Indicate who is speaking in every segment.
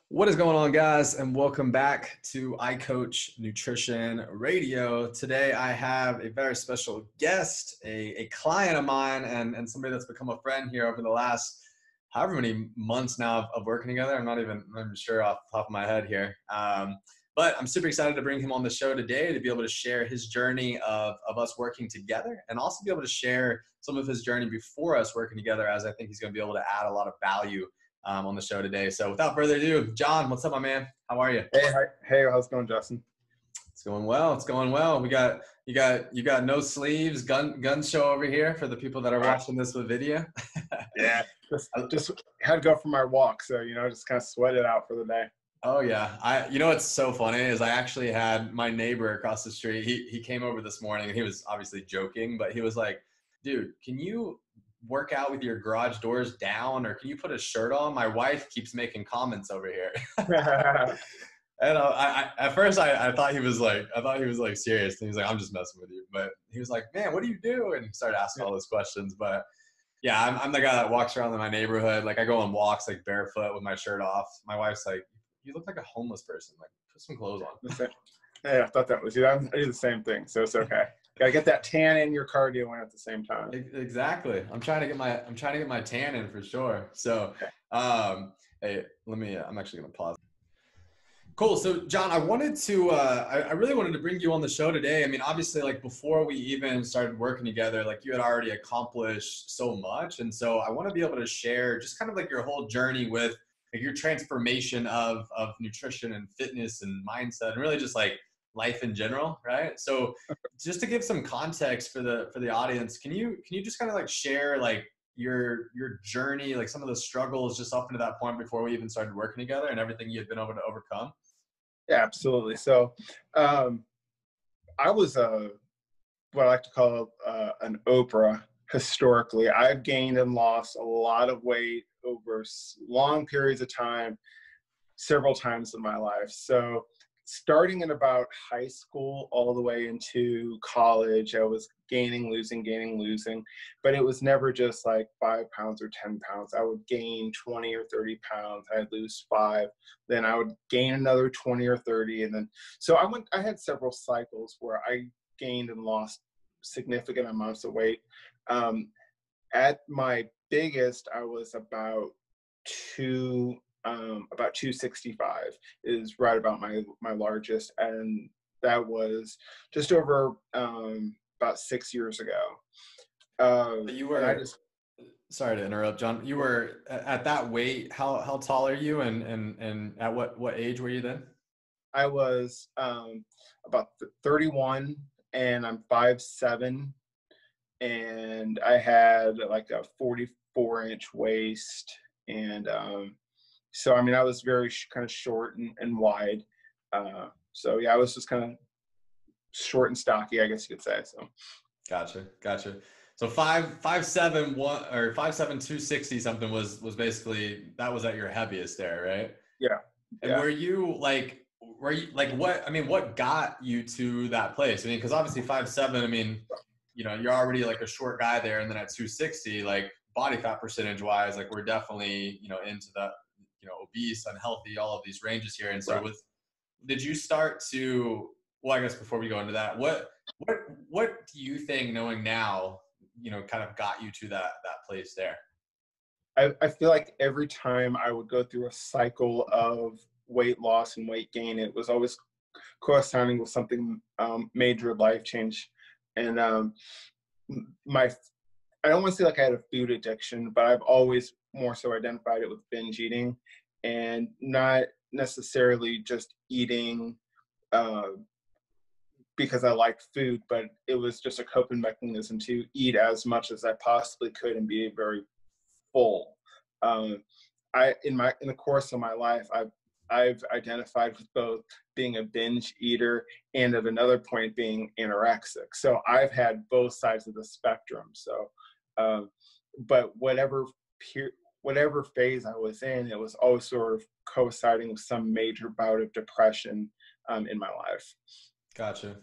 Speaker 1: What is going on, guys, and welcome back to iCoach Nutrition Radio. Today, I have a very special guest, a client of mine, and somebody that's become a friend here over the last however many months now of working together. I'm not even sure off the top of my head here. But I'm super excited to bring him on the show today to be able to share his journey of us working together and also be able to share some of his journey before us working together, as I think he's going to be able to add a lot of value on the show today. So without further ado, John, what's up, my man? How are you?
Speaker 2: Hey, how's it going, Justin?
Speaker 1: It's going well. It's going well. You got no sleeves, gun show over here for the people that are watching this with video.
Speaker 2: Yeah, just had to go for my walk, so just kind of sweat it out for the day.
Speaker 1: Oh yeah. You know what's so funny is I actually had my neighbor across the street. He came over this morning and he was obviously joking, but he was like, "Dude, can you work out with your garage doors down, or can you put a shirt on? My wife keeps making comments over here." And I at first I thought he was like serious, and he was like, "I'm just messing with you," but he was like, "Man, what do you do?" And he started asking all those questions. But yeah, I'm the guy that walks around in my neighborhood. Like, I go on walks like barefoot with my shirt off. My wife's like, "You look like a homeless person. Like, put some clothes on."
Speaker 2: Hey, I thought that was you. I do the same thing, so it's okay. Gotta get that tan and your cardio in at the same time.
Speaker 1: Exactly. I'm trying to get my tan in for sure. So, hey, I'm actually gonna pause. Cool. So, John, I wanted to, I really wanted to bring you on the show today. I mean, obviously, like, before we even started working together, like, you had already accomplished so much. And so I want to be able to share just kind of like your whole journey with like your transformation of nutrition and fitness and mindset and really just like life in general. Right. So just to give some context for the audience, can you just kind of like share like your journey, like some of the struggles just up to that point before we even started working together and everything you had been able to overcome?
Speaker 2: Yeah, absolutely. So, I was what I like to call an Oprah. Historically, I've gained and lost a lot of weight over long periods of time, several times in my life. So, starting in about high school all the way into college, I was gaining, losing, but it was never just like 5 pounds or 10 pounds. I would gain 20 or 30 pounds. I'd lose 5, then I would gain another 20 or 30. And then, so I had several cycles where I gained and lost significant amounts of weight. At my biggest, I was about 265 is right about my largest, and that was just over about 6 years ago.
Speaker 1: You were, sorry to interrupt, John. You were at that weight. How tall are you, and at what age were you then?
Speaker 2: I was about 31, and I'm 5'7", and I had like a 44-inch waist, and so I mean I was very kind of short and wide. So yeah, I was just kind of short and stocky, I guess you could say. So
Speaker 1: Gotcha. So 5'7" one or 5'7" 260 something was basically, that was at your heaviest there, right?
Speaker 2: yeah.
Speaker 1: And were you like what, I mean, what got you to that place? I mean, because obviously 5'7", I mean, you're already like a short guy there, and then at 260, like body fat percentage wise, like we're definitely, into the, obese, unhealthy, all of these ranges here. And so did you start to, well, I guess before we go into that, what do you think, knowing now, kind of got you to that place there?
Speaker 2: I feel like every time I would go through a cycle of weight loss and weight gain, it was always corresponding with something major life change. And I don't want to say like I had a food addiction, but I've always more so identified it with binge eating, and not necessarily just eating because I liked food, but it was just a coping mechanism to eat as much as I possibly could and be very full. In the course of my life, I've identified with both being a binge eater and at another point being anorexic. So I've had both sides of the spectrum. So, but whatever phase I was in, it was always sort of coinciding with some major bout of depression in my life.
Speaker 1: Gotcha.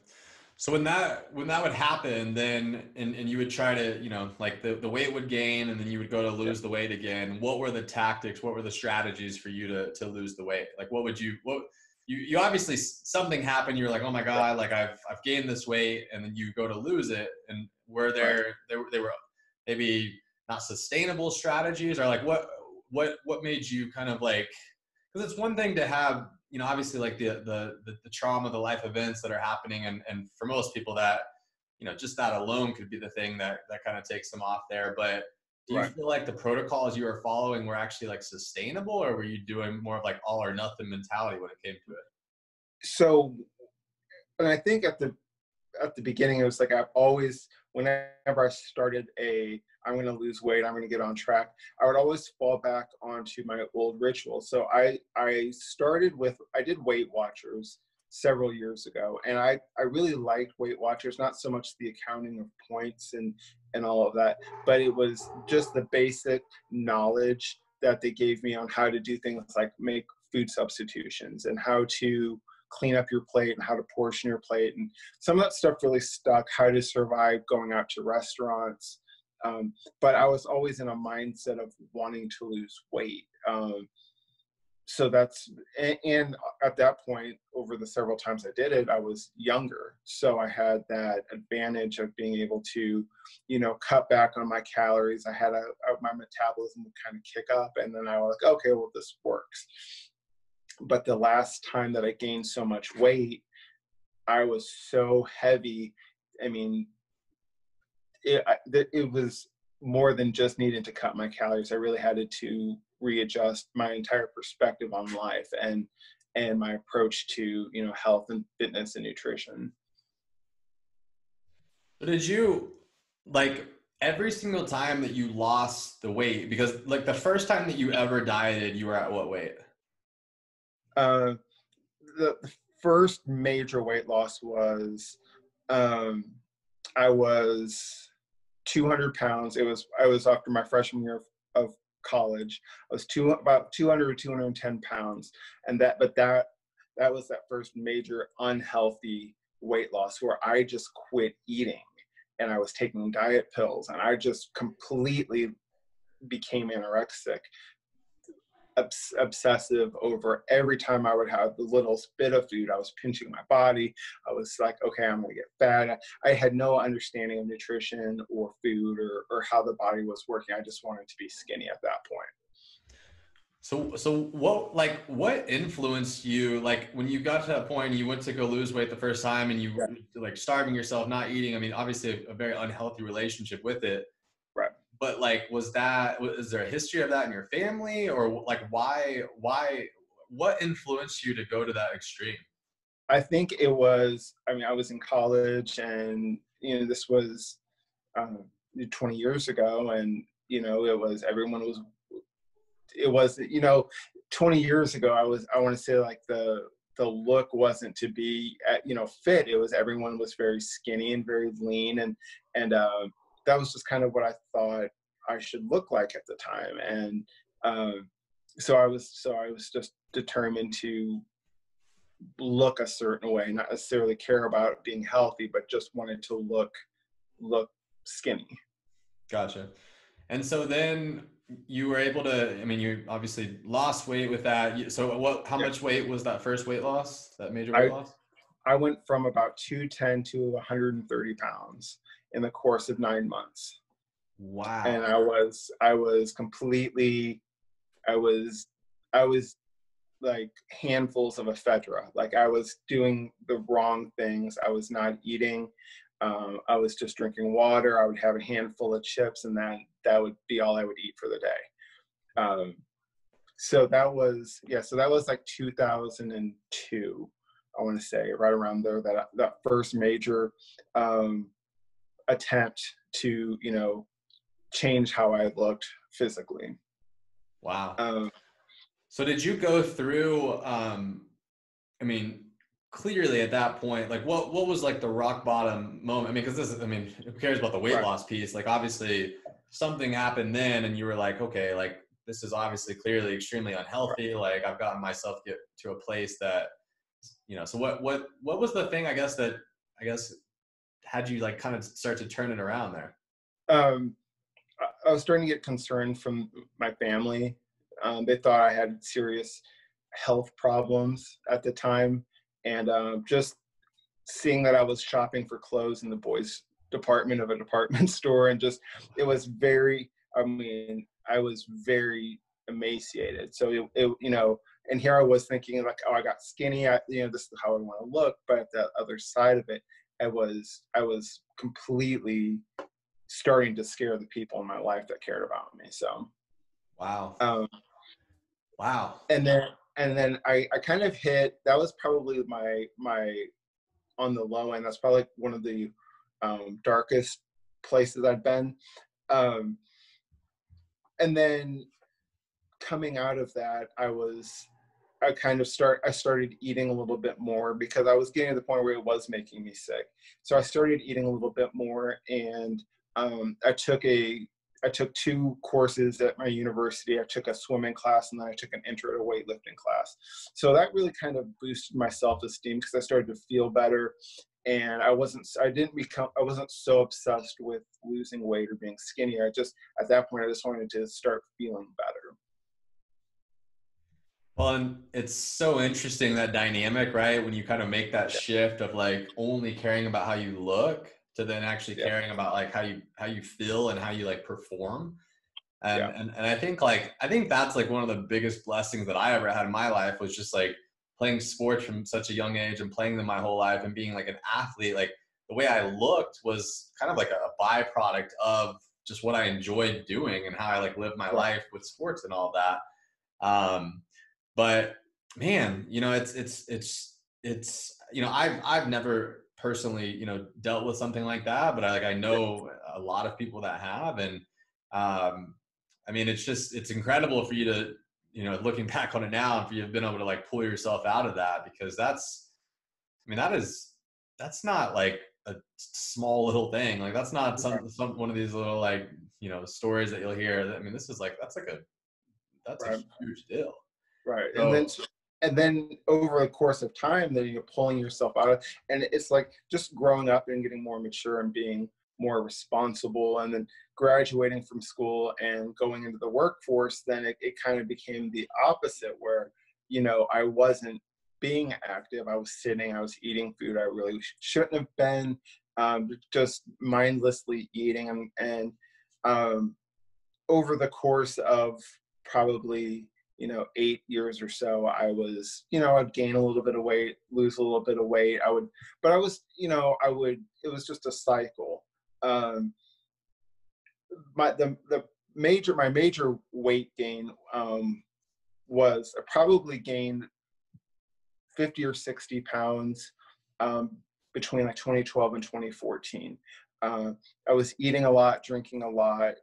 Speaker 1: So when that would happen, then and you would try to, like the weight would gain and then you would go to
Speaker 2: Yeah.
Speaker 1: lose the weight again. What were the tactics? What were the strategies for you to lose the weight? Like you obviously something happened, you're like, "Oh my
Speaker 2: Right.
Speaker 1: God, like I've gained this weight," and then you go to lose it. And were
Speaker 2: Right.
Speaker 1: they were maybe not sustainable strategies, or like what made you kind of like, because it's one thing to have, obviously like the trauma, the life events that are happening, and for most people that, just that alone could be the thing that kind of takes them off there. But do you
Speaker 2: Right.
Speaker 1: feel like the protocols you were following were actually like sustainable, or were you doing more of like all or nothing mentality when it came to it?
Speaker 2: So, and I think at the beginning, it was like I've always, whenever I started I'm going to lose weight, I'm going to get on track, I would always fall back onto my old rituals. So I started with, I did Weight Watchers several years ago, and I really liked Weight Watchers, not so much the accounting of points and all of that, but it was just the basic knowledge that they gave me on how to do things like make food substitutions and how to clean up your plate and how to portion your plate. And some of that stuff really stuck, how to survive going out to restaurants. But I was always in a mindset of wanting to lose weight. So that's, and at that point, over the several times I did it, I was younger. So I had that advantage of being able to, cut back on my calories. I had my metabolism would kind of kick up, and then I was like, okay, well, this works. But the last time that I gained so much weight, I was so heavy. I mean, it was more than just needing to cut my calories. I really had to readjust my entire perspective on life and my approach to, health and fitness and nutrition.
Speaker 1: So did you, like, every single time that you lost the weight, because like the first time that you ever dieted, you were at what weight?
Speaker 2: Uh, the first major weight loss was, um, I was 200 pounds. I was after my freshman year of college. I was about 200 or 210 pounds, and that was that first major unhealthy weight loss where I just quit eating and I was taking diet pills and I just completely became anorexic, obsessive over every time I would have the little bit of food. I was pinching my body. I was like, okay, I'm going to get fat. I had no understanding of nutrition or food or how the body was working. I just wanted to be skinny at that point.
Speaker 1: So what influenced you, like when you got to that point and you went to go lose weight the first time and you
Speaker 2: Yeah,
Speaker 1: were like starving yourself, not eating? I mean, obviously a very unhealthy relationship with it,
Speaker 2: right.
Speaker 1: but like, was there a history of that in your family, or like what influenced you to go to that extreme?
Speaker 2: I think it was, I mean, I was in college and, this was 20 years ago. And, it was, everyone was, it was, 20 years ago, I want to say like the look wasn't to be, fit. It was, everyone was very skinny and very lean. And that was just kind of what I thought I should look like at the time. And so I was just determined to look a certain way, not necessarily care about being healthy, but just wanted to look skinny.
Speaker 1: Gotcha. And so then you were able to, I mean, you obviously lost weight with that. So how
Speaker 2: Yeah.
Speaker 1: much weight was that first weight loss, that major weight
Speaker 2: I
Speaker 1: loss?
Speaker 2: I went from about 210 to 130 pounds in the course of 9 months. And
Speaker 1: Wow.
Speaker 2: I was completely, I was, I was like handfuls of ephedra. Like I was doing the wrong things. I was not eating. I was just drinking water. I would have a handful of chips, and that would be all I would eat for the day. So that was, yeah. So that was like 2002. I want to say right around there. That first major um, attempt to change how I looked physically.
Speaker 1: Wow.
Speaker 2: Um,
Speaker 1: So did you go through, I mean, clearly at that point, like what was like the rock bottom moment? I mean, because this is, I mean, who cares about the weight
Speaker 2: right.
Speaker 1: loss piece? Like obviously something happened then and you were like, okay, like this is obviously clearly extremely
Speaker 2: Right.
Speaker 1: unhealthy. Like I've gotten myself to a place that, so what was the thing, I guess had you like kind of start to turn it around there?
Speaker 2: Um, I was starting to get concerned from my family. They thought I had serious health problems at the time, and just seeing that I was shopping for clothes in the boys department of a department store, and just it was very. I mean, I was very emaciated. So and here I was thinking like, oh, I got skinny. This is how I want to look. But at the other side of it, I was completely starting to scare the people in my life that cared about me. So,
Speaker 1: Wow.
Speaker 2: um,
Speaker 1: Wow.
Speaker 2: and then I kind of hit, that was probably my on the low end. That's probably like one of the darkest places I've been. Um, and then coming out of that, I started eating a little bit more because I was getting to the point where it was making me sick. So I started eating a little bit more, and I took two courses at my university. I took a swimming class, and then I took an intro to weightlifting class. So that really kind of boosted my self-esteem because I started to feel better, and I wasn't so obsessed with losing weight or being skinny. At that point I just wanted to start feeling better.
Speaker 1: Well, and it's so interesting, that dynamic, right? When you kind of make that
Speaker 2: Yeah,
Speaker 1: shift of like only caring about how you look to then actually
Speaker 2: yeah,
Speaker 1: caring about like how you feel and how you like perform. And
Speaker 2: yeah,
Speaker 1: and I think that's like one of the biggest blessings that I ever had in my life, was just like playing sports from such a young age and playing them my whole life and being like an athlete. Like the way I looked was kind of like a byproduct of just what I enjoyed doing and how I like lived my
Speaker 2: right,
Speaker 1: life with sports and all that. Um, but man, I've never personally, dealt with something like that, but I
Speaker 2: yeah,
Speaker 1: know a lot of people that have. And um, I mean, it's incredible for you to, looking back on it now, and for you to have been able to like pull yourself out of that, because I mean, that's not like a small little thing. Like that's not
Speaker 2: right,
Speaker 1: some one of these little like, stories that you'll hear. I mean, that's a
Speaker 2: right.
Speaker 1: huge deal.
Speaker 2: Right.
Speaker 1: So
Speaker 2: And then over the course of time, then you're pulling yourself out of, and it's like just growing up and getting more mature and being more responsible, and then graduating from school and going into the workforce, then it kind of became the opposite where, I wasn't being active. I was sitting, I was eating food I really shouldn't have been, just mindlessly eating. And um, over the course of probably 8 years or so, I'd gain a little bit of weight, lose a little bit of weight. But I was, I would, it was just a cycle. um my major weight gain was I probably gained 50 or 60 pounds um between like 2012 and 2014. I was eating a lot, drinking a lot,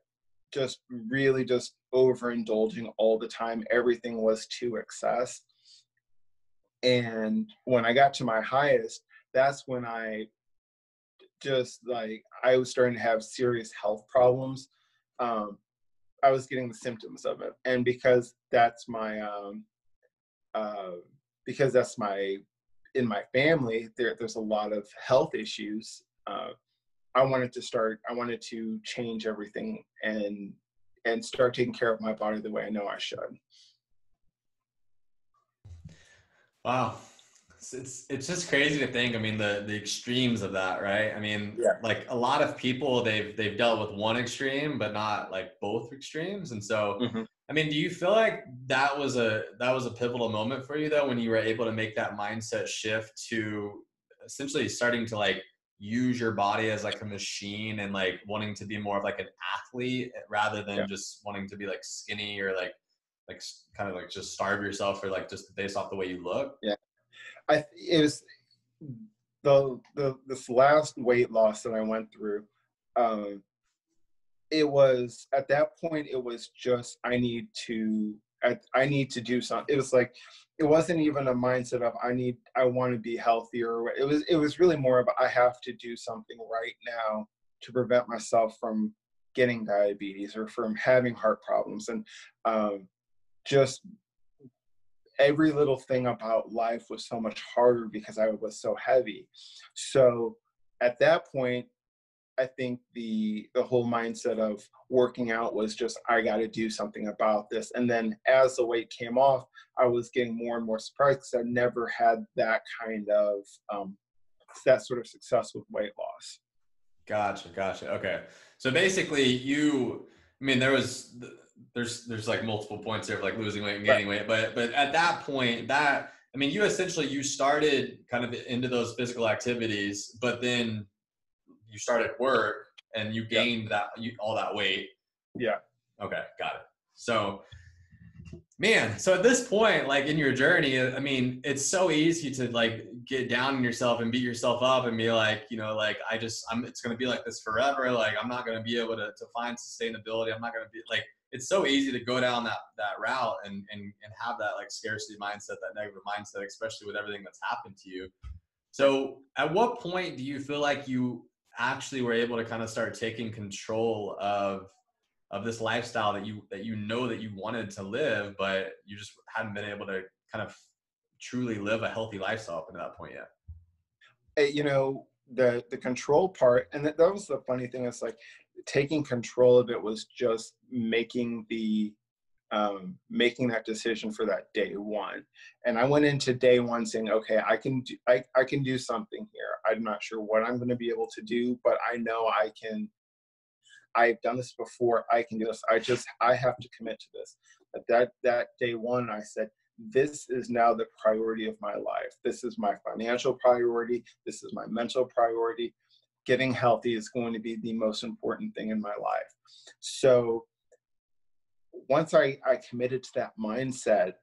Speaker 2: just really just overindulging all the time. Everything was to excess. And when I got to my highest, that's when I was starting to have serious health problems. Um, I was getting the symptoms of it. And uh, because that's my, in my family, there's a lot of health issues. I wanted to change everything and start taking care of my body the way I know I should.
Speaker 1: wow, it's just crazy to think. I mean, the extremes of that, right? I mean,
Speaker 2: Yeah.
Speaker 1: like a lot of people, they've dealt with one extreme, but not like both extremes. And so,
Speaker 2: Hmm.
Speaker 1: I mean, do you feel like that was a pivotal moment for you though, when you were able to make that mindset shift to essentially starting to like use your body as like a machine and like wanting to be more of like an athlete rather
Speaker 2: Yeah.
Speaker 1: than just wanting to be like skinny or like kind of like just starve yourself or like just based off the way you look?
Speaker 2: Yeah. It was this last weight loss that I went through. Um, it was at that point, it was just I need to do something. It was like, it wasn't even a mindset of I want to be healthier. It was really more of I have to do something right now to prevent myself from getting diabetes or from having heart problems. And just every little thing about life was so much harder because I was so heavy. So at that point, I think the whole mindset of working out was just, I got to do something about this. And then as the weight came off, I was getting more and more surprised because I never had that kind of that sort of success with weight loss.
Speaker 1: Gotcha. Okay. So basically I mean, there's like multiple points there of like losing weight and
Speaker 2: Right.
Speaker 1: gaining weight, but at that point I mean, you started kind of into those physical activities, but then you started work and you
Speaker 2: Yeah.
Speaker 1: gained all that weight.
Speaker 2: Yeah.
Speaker 1: Okay. Got it. So, man, so at this point, like in your journey, I mean, it's so easy to like get down on yourself and beat yourself up and be like, like it's going to be like this forever. Like, I'm not going to be able to find sustainability. I'm not going to be like, it's so easy to go down that route and have that like scarcity mindset, that negative mindset, especially with everything that's happened to you. So at what point do you feel like you actually were able to kind of start taking control of this lifestyle that you that you wanted to live, but you just hadn't been able to kind of truly live a healthy lifestyle up to that point yet?
Speaker 2: The control part, and that was the funny thing, is like taking control of it was just making that decision for that day one. And I went into day one saying, okay, I can do something here. I'm not sure what I'm going to be able to do, but I know I've done this before. I can do this. I have to commit to this. That day one, I said, this is now the priority of my life. This is my financial priority. This is my mental priority. Getting healthy is going to be the most important thing in my life. So once I committed to that mindset,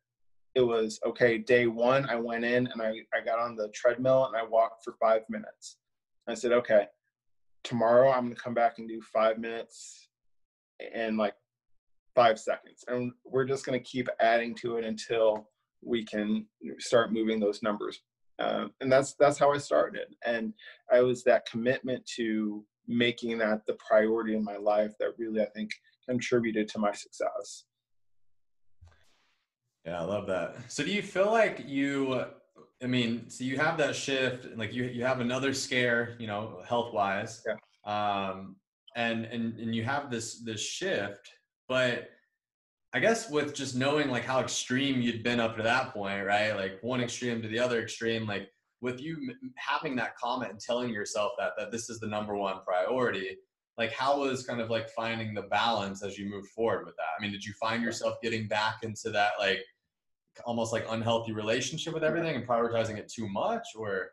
Speaker 2: it was, okay, day one, I went in and I got on the treadmill and I walked for 5 minutes. I said, okay, tomorrow I'm going to come back and do 5 minutes and like 5 seconds. And we're just going to keep adding to it until we can start moving those numbers. And that's how I started. And I was that commitment to making that the priority in my life that really, I think, contributed to my success.
Speaker 1: Yeah, I love that. So do you feel like I mean, so you have that shift, like you have another scare, health wise,
Speaker 2: Yeah.
Speaker 1: and you have this shift, but I guess with just knowing like how extreme you'd been up to that point, right? Like one extreme to the other extreme, like with you having that comment and telling yourself that this is the number one priority, like how was kind of like finding the balance as you move forward with that? I mean, did you find yourself getting back into that like almost like unhealthy relationship with everything and prioritizing it too much, or?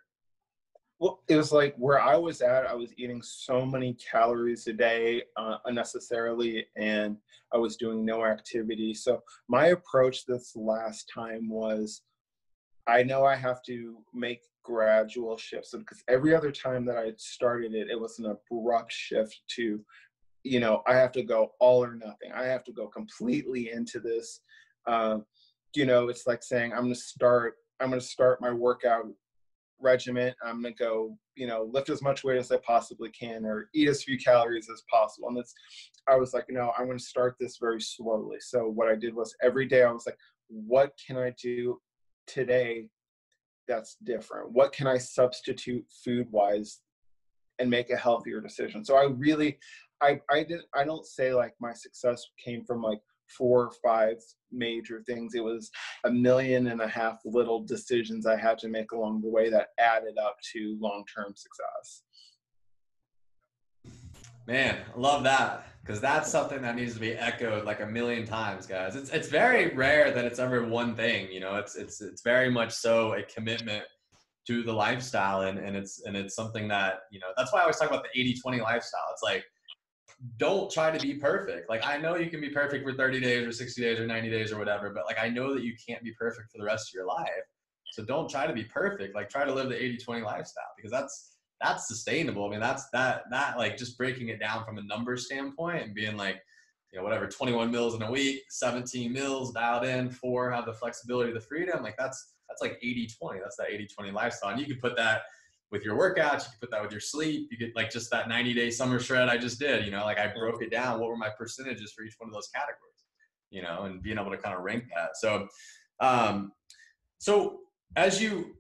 Speaker 2: Well, it was like where I was at, I was eating so many calories a day unnecessarily, and I was doing no activity. So my approach this last time was, I know I have to make gradual shifts. So, because every other time that I started it, it was an abrupt shift to, I have to go all or nothing. I have to go completely into this. It's like saying I'm going to start my workout regiment. I'm going to go, lift as much weight as I possibly can or eat as few calories as possible. And I was like, I'm going to start this very slowly. So what I did was every day I was like, what can I do today that's different? What can I substitute food wise and make a healthier decision? So I really, I don't say like my success came from like 4 or 5 major things. It was 1.5 million little decisions I had to make along the way that added up to long-term success.
Speaker 1: Man, I love that, because that's something that needs to be echoed like 1,000,000 times, guys. It's very rare that it's ever one thing, it's very much so a commitment to the lifestyle, and it's something that, that's why I always talk about the 80-20 lifestyle. It's like, don't try to be perfect. Like, I know you can be perfect for 30 days or 60 days or 90 days or whatever, but like, I know that you can't be perfect for the rest of your life. So don't try to be perfect. Like, try to live the 80-20 lifestyle, because that's sustainable. I mean, that's that like just breaking it down from a number standpoint and being like, whatever, 21 meals in a week, 17 meals dialed in, 4 have the flexibility, the freedom. Like that's like 80-20. That's that 80-20 lifestyle. And you could put that with your workouts, you could put that with your sleep. You could, like, just that 90-day summer shred I just did, like I broke it down. What were my percentages for each one of those categories, and being able to kind of rank that. So, so as you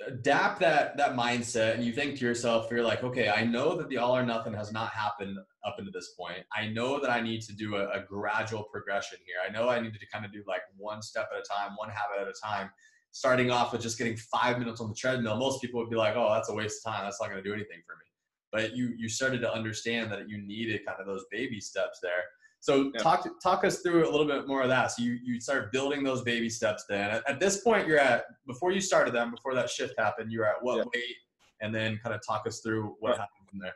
Speaker 1: adapt that mindset and you think to yourself, you're like, okay, I know that the all or nothing has not happened up into this point. I know that I need to do a gradual progression here. I know I need to kind of do like one step at a time, one habit at a time. Starting off with just getting 5 minutes on the treadmill, most people would be like, oh, that's a waste of time. That's not going to do anything for me. But you started to understand that you needed kind of those baby steps there. So
Speaker 2: Yeah.
Speaker 1: talk us through a little bit more of that. So you start building those baby steps then. At this point, you're at, before you started them, before that shift happened, you were at what
Speaker 2: Yeah.
Speaker 1: weight? And then kind of talk us through what happened from there.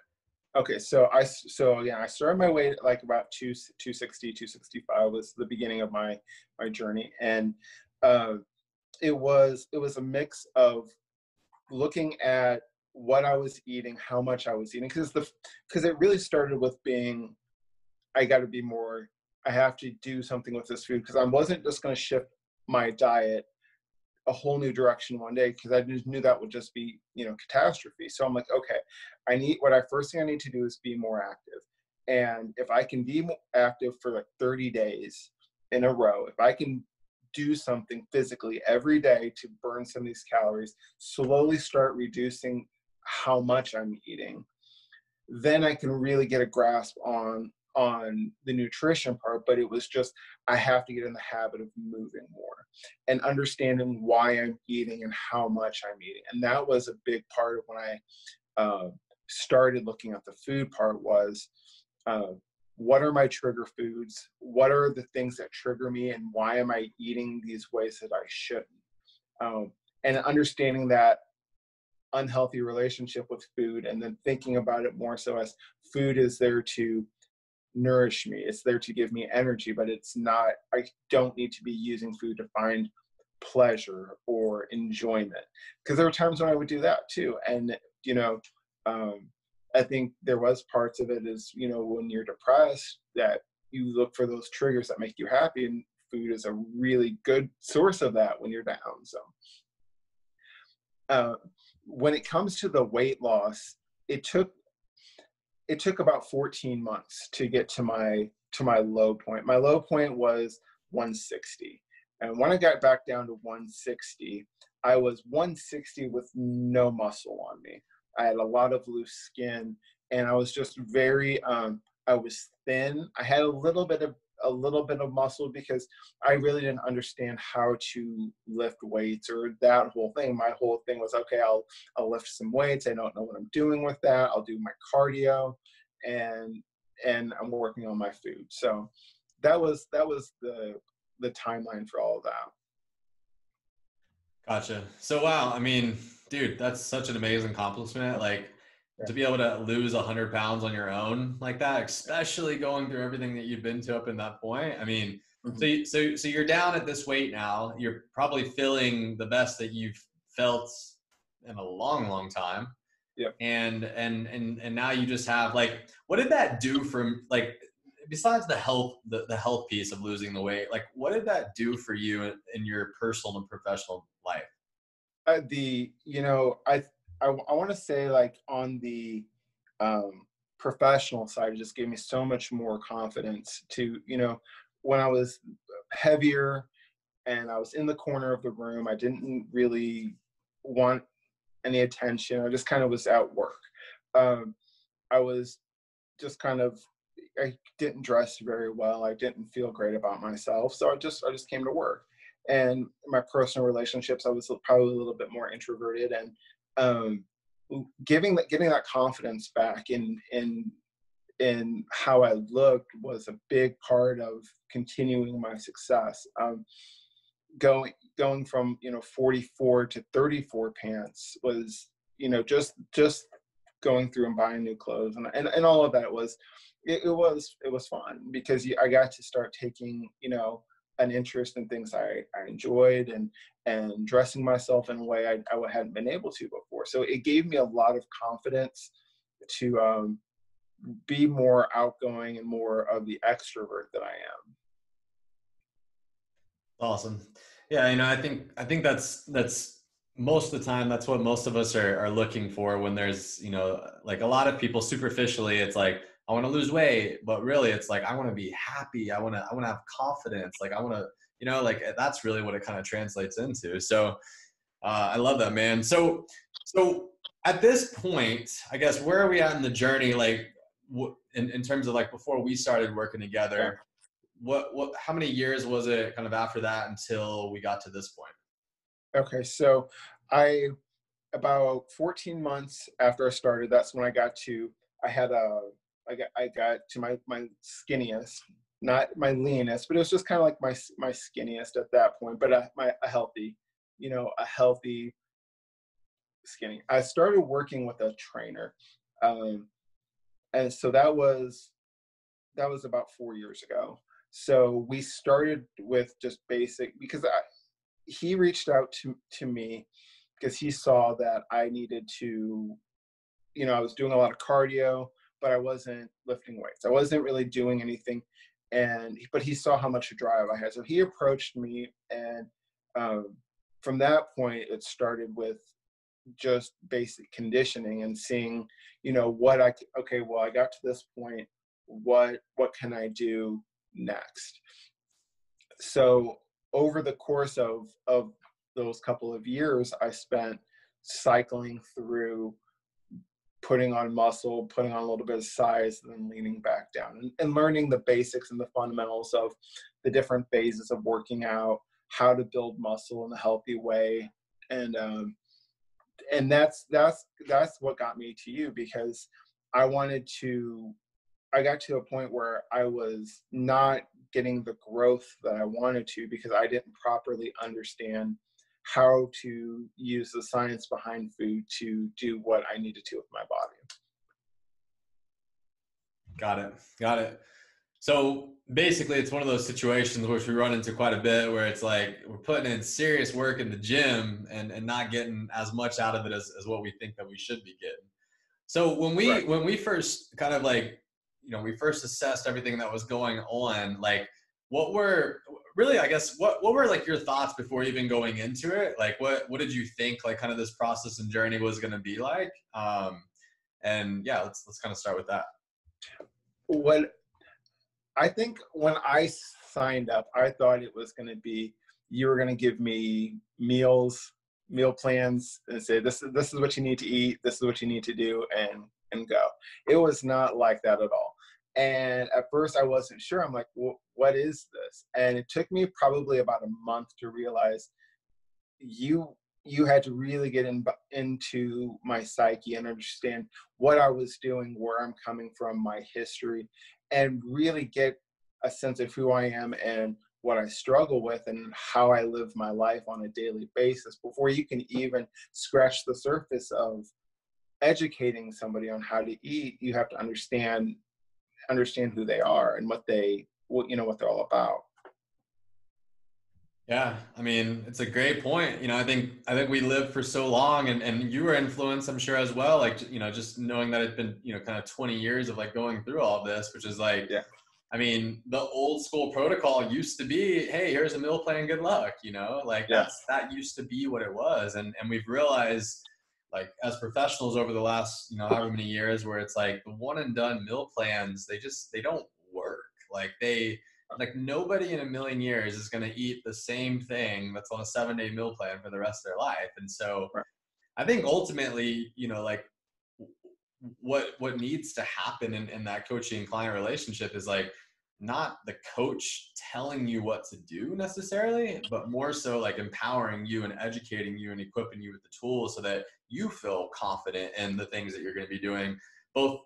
Speaker 2: Okay, so again, I started my weight at like about 260, 265 was the beginning of my journey, and uh, it was a mix of looking at what I was eating, how much I was eating, because it really started with being, I got to be more, I have to do something with this food, because I wasn't just going to shift my diet a whole new direction one day, because I just knew that would just be, catastrophe. So I'm like, okay, first thing I need to do is be more active. And if I can be more active for like 30 days in a row, if I can do something physically every day to burn some of these calories, slowly start reducing how much I'm eating, then I can really get a grasp on the nutrition part. But it was just, I have to get in the habit of moving more and understanding why I'm eating and how much I'm eating. And that was a big part of when I started looking at the food part, was what are my trigger foods? What are the things that trigger me? And why am I eating these ways that I shouldn't? And understanding that unhealthy relationship with food, and then thinking about it more so as food is there to nourish me, it's there to give me energy, but it's not, I don't need to be using food to find pleasure or enjoyment, because there were times when I would do that too. And um, I think there was parts of it is, when you're depressed, that you look for those triggers that make you happy, and food is a really good source of that when you're down. So uh, when it comes to the weight loss, it took about 14 months to get to my low point. My low point was 160. And when I got back down to 160, I was 160 with no muscle on me. I had a lot of loose skin, and I was just very I was thin. I had a little bit of muscle, because I really didn't understand how to lift weights or that whole thing. My whole thing was, okay, I'll lift some weights. I don't know what I'm doing with that. I'll do my cardio, and I'm working on my food. So that was the timeline for all of that.
Speaker 1: Gotcha. So, wow. I mean, dude, that's such an amazing accomplishment. Like,
Speaker 2: Yeah.
Speaker 1: to be able to lose 100 pounds on your own like that, especially going through everything that you've been to up in that point. I mean,
Speaker 2: Mm-hmm.
Speaker 1: so you're down at this weight now. You're probably feeling the best that you've felt in a long, long time.
Speaker 2: Yep.
Speaker 1: And now you just have, like, what did that do for, like, besides the health piece of losing the weight, like, what did that do for you in your personal and professional life?
Speaker 2: The I want to say, like, on the professional side, it just gave me so much more confidence to, when I was heavier and I was in the corner of the room, I didn't really want any attention. I just kind of was at work. um, I was just kind of, I didn't dress very well. I didn't feel great about myself. So I just came to work. And my personal relationships, I was probably a little bit more introverted, and um, getting that confidence back in how I looked was a big part of continuing my success. Going from 44 to 34 pants was, just going through and buying new clothes, and all of that was, it was fun, because I got to start taking, an interest in things I enjoyed, and dressing myself in a way I hadn't been able to before. So it gave me a lot of confidence to be more outgoing and more of the extrovert that I am.
Speaker 1: Awesome. Yeah, I think that's most of the time that's what most of us are looking for when there's, like, a lot of people superficially, it's like, I want to lose weight, but really it's like, I want to be happy. I want to have confidence. Like, I want to, like, that's really what it kind of translates into. So I love that, man. So at this point, I guess, where are we at in the journey? Like, in terms of like before we started working
Speaker 2: Yeah.
Speaker 1: together, how many years was it kind of after that until we got to this point?
Speaker 2: Okay. So I, about 14 months after I started, that's when I had a, I got to my skinniest, not my leanest, but it was just kind of like my skinniest at that point, but a healthy, a healthy skinny. I started working with a trainer. Um, and so that was about 4 years ago. So we started with just basic, because he reached out to me because he saw that I needed to, I was doing a lot of cardio, but I wasn't lifting weights. I wasn't really doing anything. But he saw how much drive I had. So he approached me, and um, from that point, it started with just basic conditioning and seeing, okay, well, I got to this point. What can I do next? So over the course of those couple of years, I spent cycling through putting on muscle, putting on a little bit of size, and then leaning back down, and learning the basics and the fundamentals of the different phases of working out, how to build muscle in a healthy way. And that's what got me to you, because I wanted to I got to a point where I was not getting the growth that I wanted to, because I didn't properly understand how to use the science behind food to do what I needed to with my body.
Speaker 1: Got it. Got it. So basically, it's one of those situations which we run into quite a bit, where it's like we're putting in serious work in the gym and not getting as much out of it as what we think that we should be getting. So
Speaker 2: Right.
Speaker 1: when we first kind of like, we first assessed everything that was going on, like what were really, I guess, what were like your thoughts before even going into it? Like what did you think like kind of this process and journey was going to be like? And yeah, let's kind of start with that.
Speaker 2: What I think, when I signed up, I thought it was going to be, you were going to give me meal plans, and say, this is what you need to eat, this is what you need to do, and go. It was not like that at all. And at first I wasn't sure. I'm like, what is this? And it took me probably about a month to realize you had to really get into my psyche and understand what I was doing, where I'm coming from, my history, and really get a sense of who I am and what I struggle with and how I live my life on a daily basis before you can even scratch the surface of educating somebody on how to eat. You have to understand who they are and what they're all about.
Speaker 1: Yeah, I mean, it's a great point. I think we lived for so long, and you were influenced, I'm sure, as well. Like, just knowing that it's been, kind of 20 years of like going through all of this, which is like,
Speaker 2: Yeah.
Speaker 1: I mean, the old school protocol used to be, hey, here's a meal plan, good luck, like
Speaker 2: Yeah.
Speaker 1: that used to be what it was. And we've realized, like, as professionals over the last, however many years, where it's like the one and done meal plans, they don't work. Like nobody in a million years is going to eat the same thing that's on a 7-day meal plan for the rest of their life. And so
Speaker 2: Right.
Speaker 1: I think ultimately, like what needs to happen in that coaching client relationship is like not the coach telling you what to do necessarily, but more so like empowering you and educating you and equipping you with the tools so that you feel confident in the things that you're going to be doing, both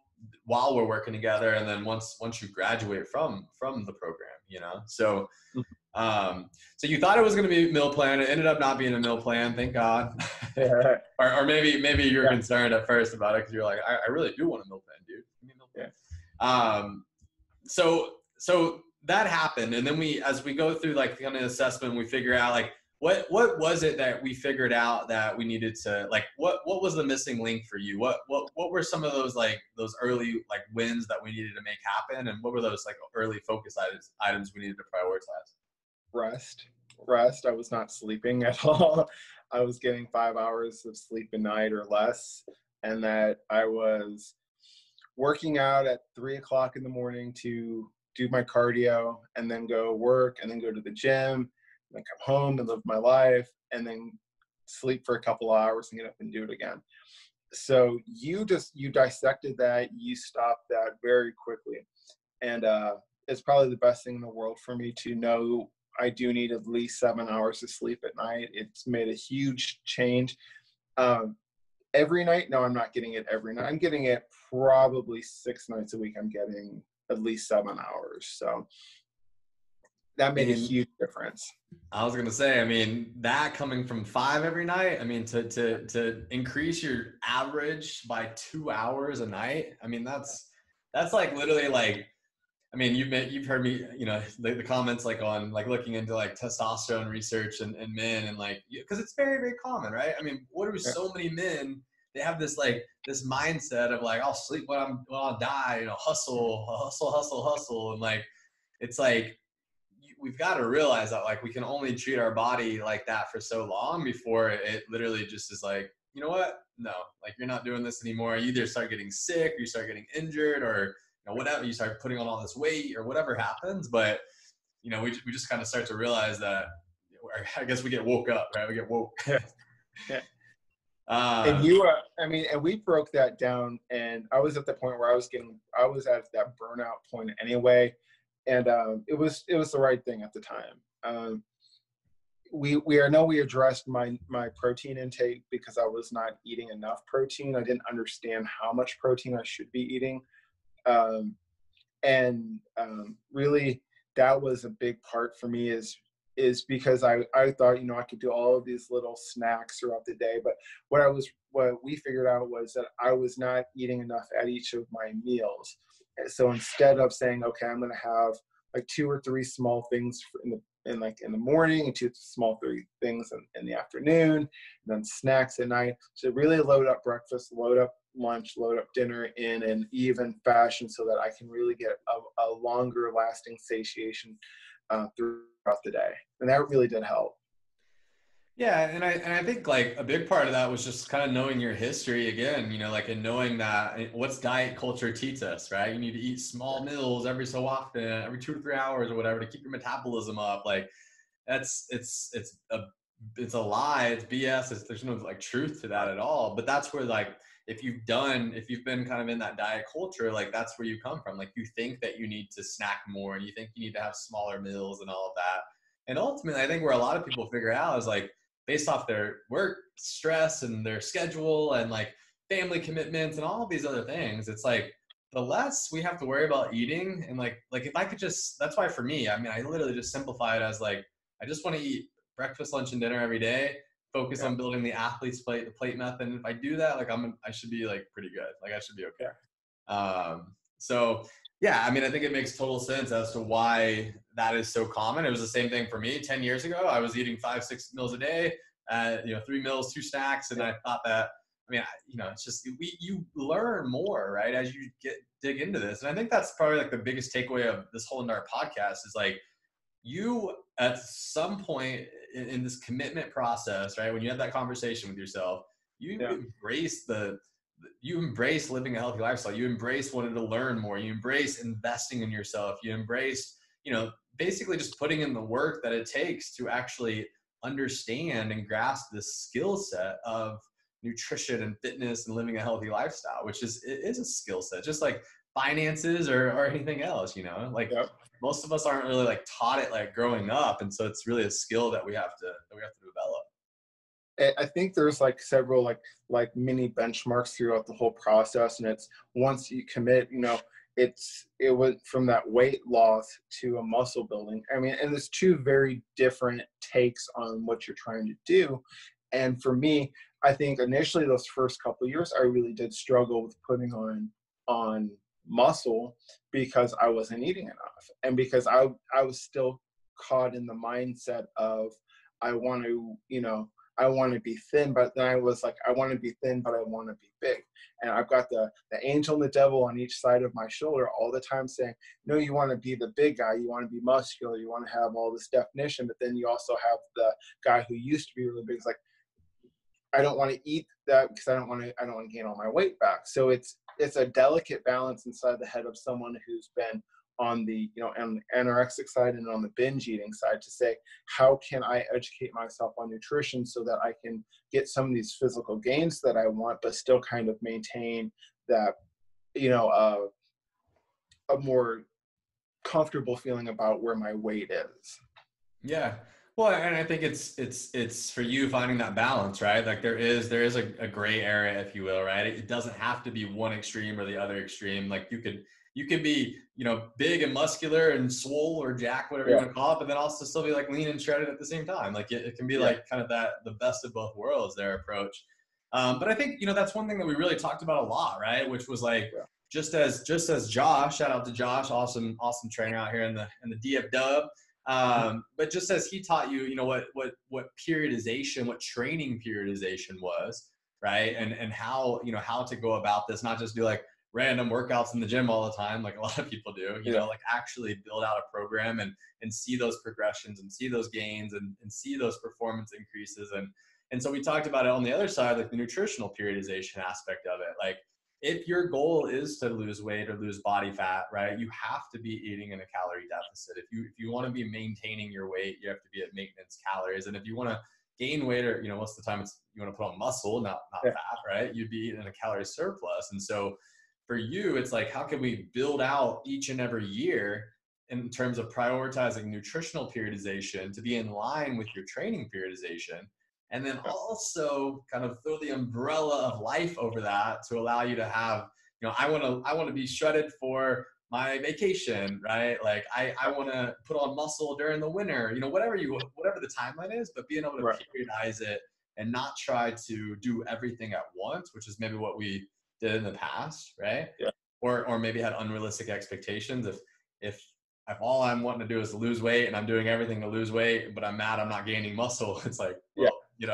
Speaker 1: while we're working together and then once you graduate from the program. So so you thought it was going to be a meal plan. It ended up not being a meal plan, thank God.
Speaker 2: Yeah.
Speaker 1: or maybe you were
Speaker 2: Yeah.
Speaker 1: concerned at first about it because you're like, I really do want a meal plan, dude. Give me a meal
Speaker 2: Yeah.
Speaker 1: plan. So that happened, and then as we go through like the kind of assessment, we figure out like what was it that we figured out that we needed to, like, what was the missing link for you? What were some of those early like wins that we needed to make happen, and what were those like early focus items we needed to prioritize?
Speaker 2: Rest. I was not sleeping at all. I was getting 5 hours of sleep a night or less, and that I was working out at 3 o'clock in the morning to do my cardio, and then go work, and then go to the gym, and then come home and live my life, and then sleep for a couple of hours and get up and do it again. So you dissected that, you stopped that very quickly. And it's probably the best thing in the world for me to know I do need at least 7 hours of sleep at night. It's made a huge change. Every night, no, I'm not getting it every night. I'm getting it probably 6 nights a week. I'm getting at least 7 hours. So that made a huge difference.
Speaker 1: I was gonna say, I mean, that coming from 5 every night, I mean, to increase your average by 2 hours a night, I mean, that's like literally like, I mean, you've heard me, you know, the comments like on like looking into like testosterone research and men and like, because it's very, very common, right? I mean, what are so many men, they have this like this mindset of like, I'll sleep when I'll die, you know, hustle, and like it's like we've got to realize that like we can only treat our body like that for so long before it literally just is like, you know what, no, like you're not doing this anymore. You either start getting sick or you start getting injured or you know whatever, you start putting on all this weight or whatever happens. But you know we just kind of start to realize that I guess we get woke up, right? We get woke.
Speaker 2: Yeah. Yeah. And I mean, and we broke that down, and I was at the point where I was at that burnout point anyway, and it was the right thing at the time. We addressed my protein intake because I was not eating enough protein. I didn't understand how much protein I should be eating, and really that was a big part for me is because I thought, you know, I could do all of these little snacks throughout the day. But what we figured out was that I was not eating enough at each of my meals. And so instead of saying, okay, I'm going to have like 2 or 3 small things in the morning and 3 small things in the afternoon, and then snacks at night. So really load up breakfast, load up lunch, load up dinner in an even fashion so that I can really get a longer lasting satiation throughout the day. And that really did help.
Speaker 1: Yeah, and I think like a big part of that was just kind of knowing your history again, you know, like and knowing that what's diet culture teaches us, right? You need to eat small meals every so often, every 2 to 3 hours or whatever to keep your metabolism up. Like it's a lie, it's BS. There's no like truth to that at all. But that's where like if you've been kind of in that diet culture, like that's where you come from. Like you think that you need to snack more and you think you need to have smaller meals and all of that. And ultimately, I think where a lot of people figure out is like based off their work stress and their schedule and like family commitments and all of these other things, it's like the less we have to worry about eating. And like if I could just, that's why for me, I mean, I literally just simplify it as like, I just want to eat breakfast, lunch, and dinner every day, focus on building the athlete's plate, the plate method. And if I do that, like I should be like pretty good. Like I should be okay. So yeah, I mean, I think it makes total sense as to why that is so common. It was the same thing for me 10 years ago. I was eating 5-6 meals a day, 3 meals, 2 snacks. And I thought that, I mean, you know, it's just, you learn more, right? As you dig into this. And I think that's probably like the biggest takeaway of this whole entire podcast is like, you at some point in this commitment process, right? When you have that conversation with yourself, you embrace living a healthy lifestyle. You embrace wanting to learn more. You embrace investing in yourself. You embrace, you know, basically just putting in the work that it takes to actually understand and grasp this skill set of nutrition and fitness and living a healthy lifestyle, which is a skill set, just like finances or anything else, you know, like most of us aren't really like taught it like growing up. And so it's really a skill that we have to develop.
Speaker 2: I think there's like several like mini benchmarks throughout the whole process, and it's once you commit, you know, it went from that weight loss to a muscle building. I mean, and there's 2 very different takes on what you're trying to do. And for me, I think initially those first couple of years, I really did struggle with putting on muscle because I wasn't eating enough, and because I was still caught in the mindset of I want to be thin, but then I was like, I want to be thin, but I want to be big. And I've got the angel and the devil on each side of my shoulder all the time saying, no, you want to be the big guy. You want to be muscular. You want to have all this definition. But then you also have the guy who used to be really big. It's like, I don't want to eat that because I don't want to gain all my weight back. So it's a delicate balance inside the head of someone who's been on the, on the anorexic side and on the binge eating side, to say, how can I educate myself on nutrition so that I can get some of these physical gains that I want, but still kind of maintain that, a more comfortable feeling about where my weight is.
Speaker 1: Yeah. Well, and I think it's for you finding that balance, right? Like there is a gray area, if you will, right? It doesn't have to be one extreme or the other extreme. Like you could be, big and muscular and swole or jack, whatever you
Speaker 2: Yeah.
Speaker 1: want to call it, but then also still be like lean and shredded at the same time. Like it can be like kind of the best of both worlds, their approach. But I think, that's one thing that we really talked about a lot, right? Which was like, just as Josh, shout out to Josh, awesome trainer out here in the DF Dub. But just as he taught you, what periodization, what training periodization was, right? And how, how to go about this, not just do like random workouts in the gym all the time, like a lot of people do, like actually build out a program and see those progressions and see those gains and see those performance increases. And so we talked about it on the other side, like the nutritional periodization aspect of it. Like if your goal is to lose weight or lose body fat, right, you have to be eating in a calorie deficit. If you want to be maintaining your weight, you have to be at maintenance calories. And if you want to gain weight, or most of the time it's you want to put on muscle, not fat, right? You'd be eating in a calorie surplus. And so for you, it's like, how can we build out each and every year in terms of prioritizing nutritional periodization to be in line with your training periodization? And then also kind of throw the umbrella of life over that to allow you to have, I want to be shredded for my vacation, right? Like I want to put on muscle during the winter, whatever the timeline is, but being able to periodize it and not try to do everything at once, which is maybe what we did in the past, right?
Speaker 2: Yeah.
Speaker 1: Or maybe had unrealistic expectations. If all I'm wanting to do is lose weight and I'm doing everything to lose weight, but I'm mad I'm not gaining muscle, it's like, well,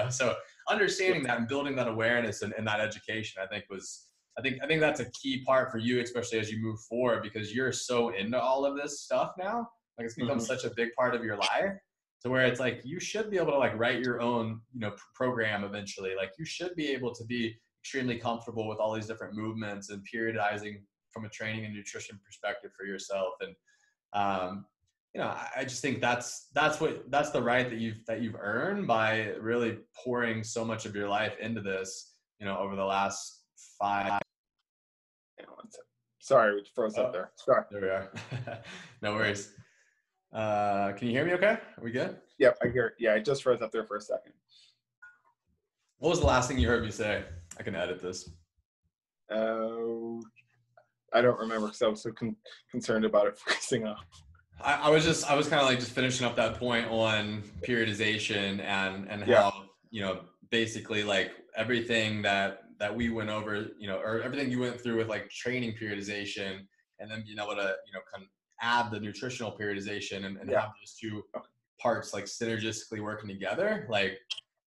Speaker 1: so understanding that and building that awareness and that education, I think that's a key part for you, especially as you move forward, because you're so into all of this stuff now. Like it's become such a big part of your life to where it's like, you should be able to like write your own, program eventually. Like you should be able to be extremely comfortable with all these different movements and periodizing from a training and nutrition perspective for yourself. And, I just think that's the right that you've earned by really pouring so much of your life into this, over the last 5.
Speaker 2: Sorry, we froze up there. Sorry.
Speaker 1: There we are. No worries. Can you hear me okay? Are we good?
Speaker 2: Yep, I hear it. Yeah, I just froze up there for a second.
Speaker 1: What was the last thing you heard me say? I can edit this.
Speaker 2: I don't remember because I was so concerned about it freezing up.
Speaker 1: I was kind of like just finishing up that point on periodization and how, basically like everything that we went over, or everything you went through with like training periodization, and then being able to, kind of add the nutritional periodization and have those two parts like synergistically working together. Like,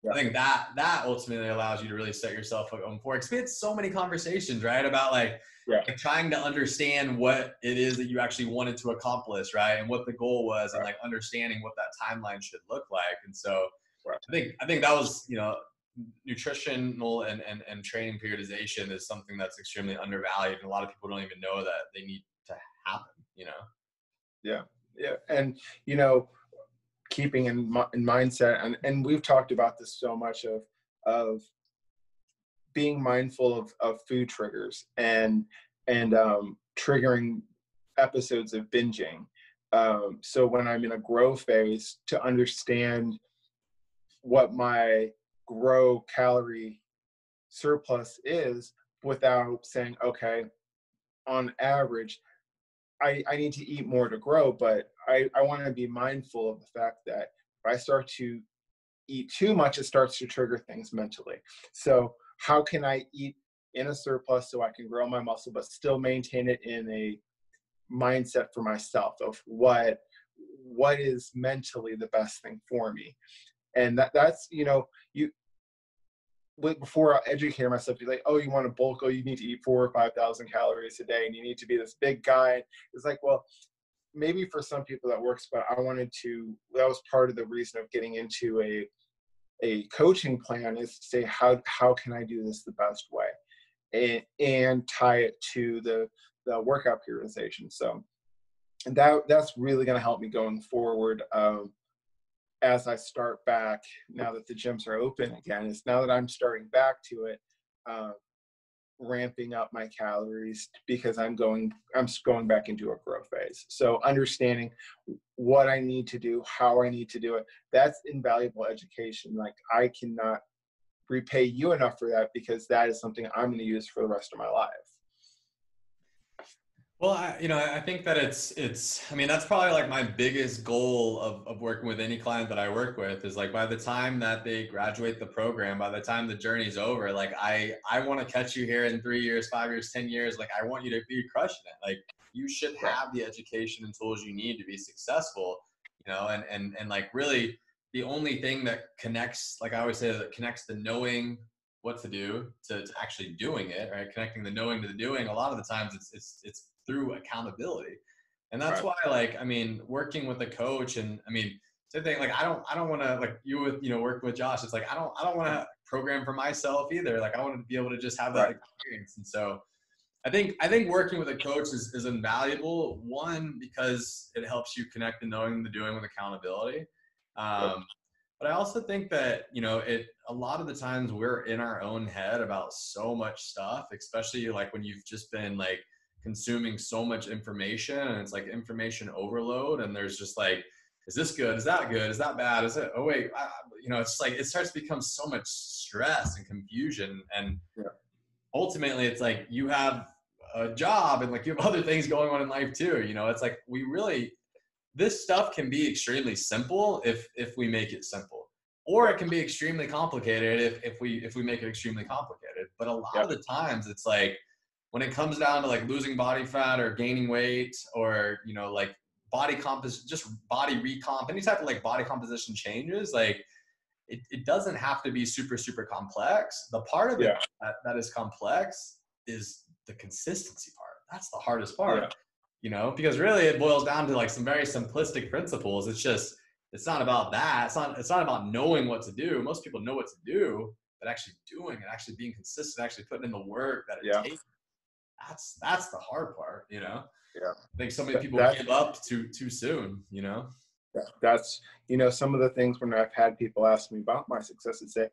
Speaker 1: I think that ultimately allows you to really set yourself up for it. Because we had so many conversations, right, about like trying to understand what it is that you actually wanted to accomplish, right, and what the goal was, and like understanding what that timeline should look like. And so I think that was, nutritional and training periodization is something that's extremely undervalued, and a lot of people don't even know that they need to happen.
Speaker 2: Yeah, and keeping in mindset, and we've talked about this so much of being mindful of food triggers and triggering episodes of binging. So when I'm in a grow phase, to understand what my grow calorie surplus is without saying, okay, on average, I need to eat more to grow, but I want to be mindful of the fact that if I start to eat too much, it starts to trigger things mentally. So how can I eat in a surplus so I can grow my muscle, but still maintain it in a mindset for myself of what is mentally the best thing for me? And that's, before I educate myself, be like, oh, you want to bulk? Oh, you need to eat 4,000 or 5,000 calories a day, and you need to be this big guy. It's like, well, maybe for some people that works, but I wanted to. That was part of the reason of getting into a coaching plan, is to say how can I do this the best way, and tie it to the workout periodization. So that's really going to help me going forward. As I start back, now that the gyms are open again, is now that I'm starting back to it, ramping up my calories because I'm going back into a growth phase. So understanding what I need to do, how I need to do it, that's invaluable education. Like, I cannot repay you enough for that, because that is something I'm going to use for the rest of my life.
Speaker 1: Well, I think that I mean, that's probably like my biggest goal of working with any client that I work with is like, by the time that they graduate the program, by the time the journey's over, like I want to catch you here in 3 years, 5 years, 10 years. Like, I want you to be crushing it. Like, you should have the education and tools you need to be successful, and like, really the only thing that connects, like I always say, that connects the knowing what to do to actually doing it, right? Connecting the knowing to the doing. A lot of the times it's through accountability. And that's why, like, I mean, working with a coach, and I mean, same thing, like, I don't want to, like you with, working with Josh, it's like, I don't want to program for myself either. Like, I want to be able to just have that experience. And so I think working with a coach is invaluable. One, because it helps you connect the knowing and the doing with accountability. But I also think that, a lot of the times we're in our own head about so much stuff, especially like when you've just been like consuming so much information, and it's like information overload, and there's just like, is this good? Is that good? Is that bad? Is it, oh wait, it's like, it starts to become so much stress and confusion. And ultimately it's like, you have a job and like you have other things going on in life too. It's like, this stuff can be extremely simple if we make it simple, or it can be extremely complicated if we make it extremely complicated. But a lot of the times it's like, when it comes down to like losing body fat or gaining weight, or like body composition, just body recomp, any type of like body composition changes, like it doesn't have to be super, super complex. The part of it that is complex is the consistency part. That's the hardest part. Because really it boils down to like some very simplistic principles. It's not about that. It's not about knowing what to do. Most people know what to do, but actually doing it, actually being consistent, actually putting in the work that it takes. That's the hard part. I think so many people give up too soon.
Speaker 2: That's, some of the things when I've had people ask me about my success and say,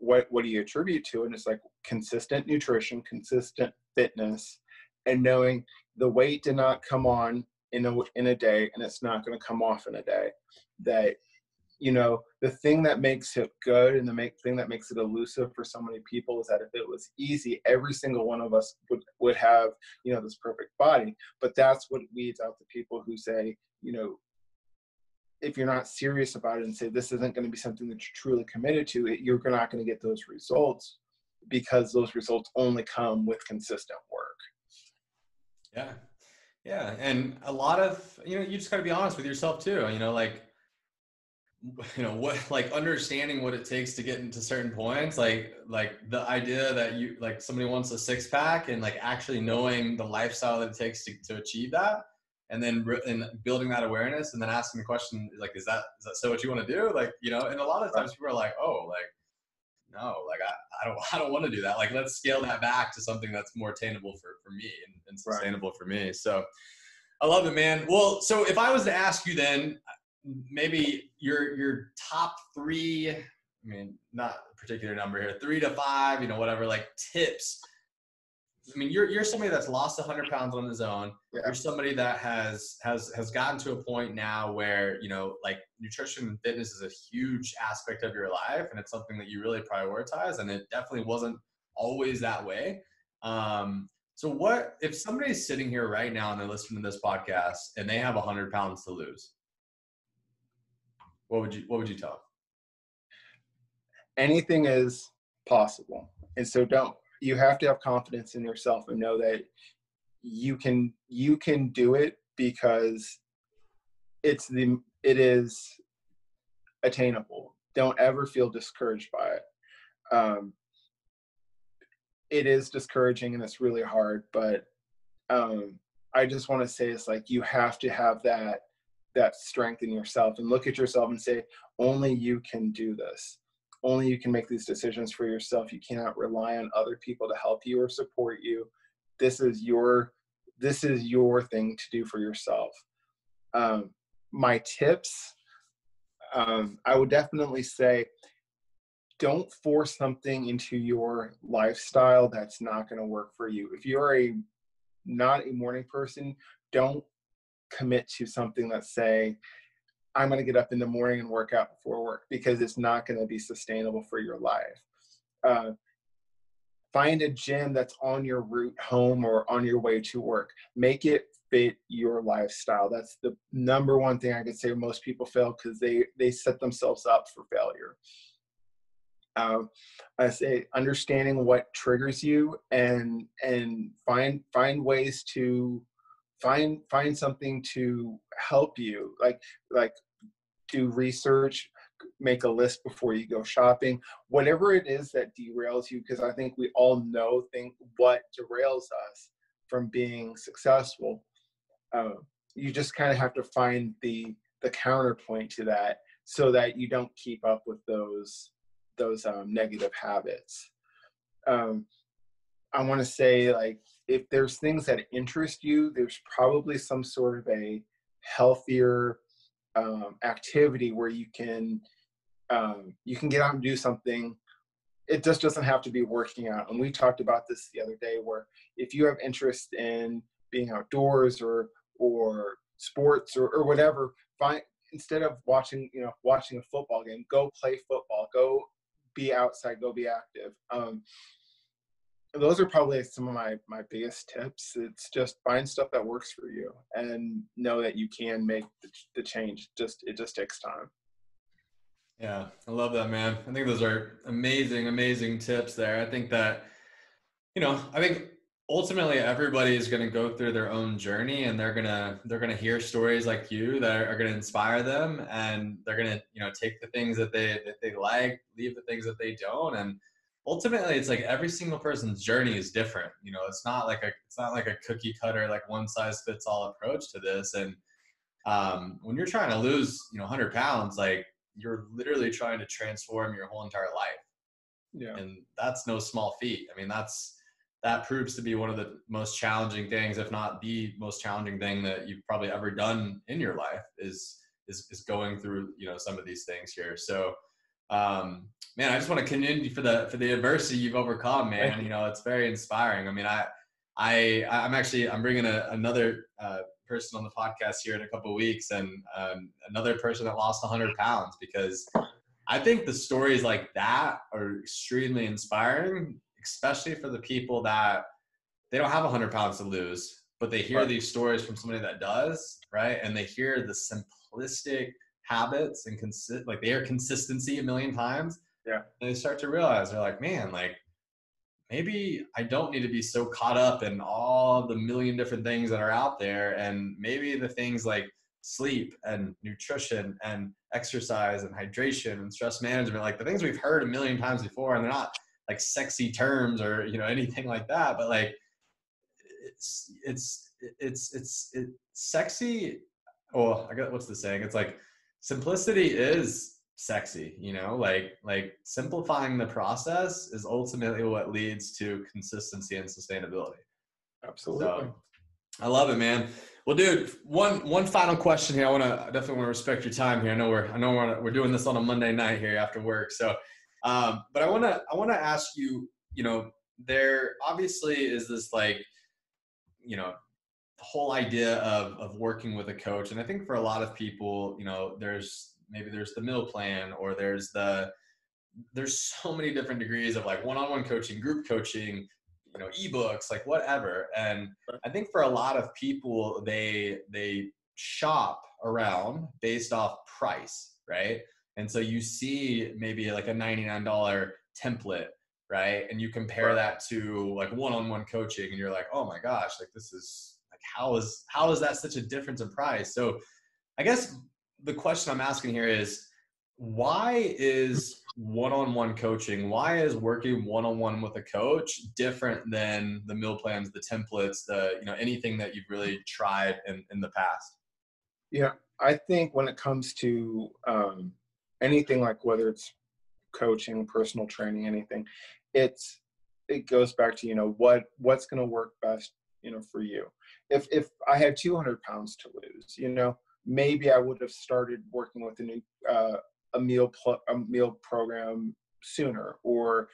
Speaker 2: what do you attribute to? And it's like consistent nutrition, consistent fitness, and knowing the weight did not come on in a day, and it's not going to come off in a day. That, the thing that makes it good and the thing that makes it elusive for so many people is that if it was easy, every single one of us would have, this perfect body. But that's what weeds out the people who say, if you're not serious about it and say this isn't going to be something that you're truly committed to, you're not going to get those results, because those results only come with consistent work.
Speaker 1: Yeah. And a lot of, you just got to be honest with yourself too. What, like, understanding what it takes to get into certain points, like the idea that you, like, somebody wants a 6-pack, and like actually knowing the lifestyle that it takes to achieve that, and then building that awareness, and then asking the question, like, is that so what you want to do? Like, and a lot of times people are like, oh, like, no, like, I don't want to do that. Like, let's scale that back to something that's more attainable for me and sustainable for me. So I love it, man. Well, so if I was to ask you then, maybe your top 3, I mean, not a particular number here, 3 to 5, whatever, like, tips. I mean, you're somebody that's lost 100 pounds on his own. You're somebody that has gotten to a point now where, like, nutrition and fitness is a huge aspect of your life, and it's something that you really prioritize, and it definitely wasn't always that way. So what if somebody's sitting here right now and they're listening to this podcast and they have 100 pounds to lose? What would you tell them?
Speaker 2: Anything is possible. And so you have to have confidence in yourself and know that you can do it, because it is attainable. Don't ever feel discouraged by it. It is discouraging and it's really hard, but I just want to say, it's like, you have to have that strength in yourself and look at yourself and say, only you can do this. Only you can make these decisions for yourself. You cannot rely on other people to help you or support you. This is your this is your thing to do for yourself. My tips, I would definitely say, don't force something into your lifestyle that's not going to work for you. If you're not a morning person, don't commit to something that say, I'm going to get up in the morning and work out before work, because it's not going to be sustainable for your life. Find a gym that's on your route home or on your way to work. Make it fit your lifestyle. That's the number one thing I could say most people fail, because they set themselves up for failure. I say understanding what triggers you, and find ways to find something to help you, like do research, make a list before you go shopping, whatever it is that derails you, because I think we all think what derails us from being successful. You just kind of have to find the counterpoint to that, so that you don't keep up with those negative habits. I want to say, like, if there's things that interest you, there's probably some sort of a healthier activity where you can get out and do something. It just doesn't have to be working out. And we talked about this the other day, where if you have interest in being outdoors or sports or whatever, instead of watching a football game, go play football, go be outside, go be active. Those are probably some of my biggest tips. It's just find stuff that works for you and know that you can make the change. It just takes time.
Speaker 1: Yeah, I love that, man. I think those are amazing tips there. I think that, I think ultimately everybody is going to go through their own journey, and they're going to hear stories like you that are going to inspire them, and they're going to, take the things that they like, leave the things that they don't. And ultimately it's like every single person's journey is different. It's not like a cookie cutter, like one size fits all approach to this. And when you're trying to lose, 100 pounds, like, you're literally trying to transform your whole entire life.
Speaker 2: Yeah.
Speaker 1: And that's no small feat. I mean, that proves to be one of the most challenging things, if not the most challenging thing that you've probably ever done in your life, is going through, some of these things here. So, man, I just want to commend you for the adversity you've overcome, man. It's very inspiring. I mean, I'm bringing another person on the podcast here in a couple of weeks, and another person that lost 100 pounds, because I think the stories like that are extremely inspiring, especially for the people that they don't have 100 pounds to lose, but they hear these stories from somebody that does, right? And they hear the simplistic habits and like they hear consistency a million times.
Speaker 2: Yeah.
Speaker 1: And they start to realize, they're like, man, like, maybe I don't need to be so caught up in all the million different things that are out there. And maybe the things like sleep and nutrition and exercise and hydration and stress management, like the things we've heard a million times before, and they're not like sexy terms or, anything like that, but like it's sexy. Oh, I got, what's the saying? It's like simplicity is sexy, like simplifying the process is ultimately what leads to consistency and sustainability.
Speaker 2: Absolutely.
Speaker 1: So, I love it, man. Well, dude, one final question here. I definitely want to respect your time here. I know we're doing this on a Monday night here after work. So, but I want to ask you, there obviously is this, like, the whole idea of working with a coach. And I think for a lot of people, there's the meal plan, or there's so many different degrees of like one-on-one coaching, group coaching, ebooks, like whatever. And I think for a lot of people, they shop around based off price, right? And so you see maybe like a $99 template, right? And you compare that to like one-on-one coaching, and you're like, oh my gosh, like this is like, how is that such a difference in price? So I guess the question I'm asking here is, why is one-on-one coaching, why is working one-on-one with a coach different than the meal plans, the templates, anything that you've really tried in the past?
Speaker 2: Yeah, I think when it comes to anything, like whether it's coaching, personal training, anything, it goes back to, what's going to work best for you. If I had 200 pounds to lose, maybe I would have started working with a new a meal program sooner, or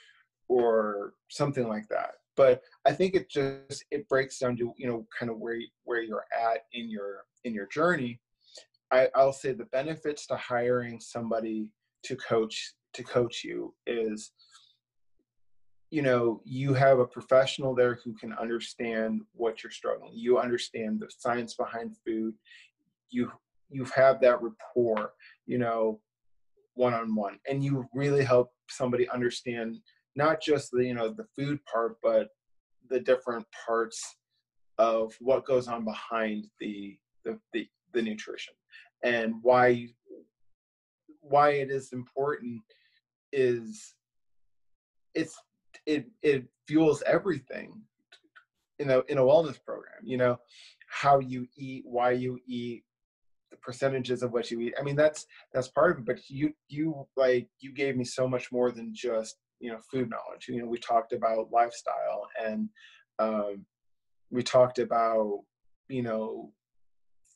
Speaker 2: something like that. But I think it breaks down to kind of where you're at in your journey. I'll say the benefits to hiring somebody to coach you is, you have a professional there who can understand what you're struggling. You understand the science behind food. You've had that rapport, one-on-one, and you really help somebody understand not just the food part, but the different parts of what goes on behind the nutrition, and why it is important is it fuels everything in a wellness program. How you eat, why you eat, the percentages of what you eat. I mean, that's part of it, but you gave me so much more than just food knowledge. We talked about lifestyle, and we talked about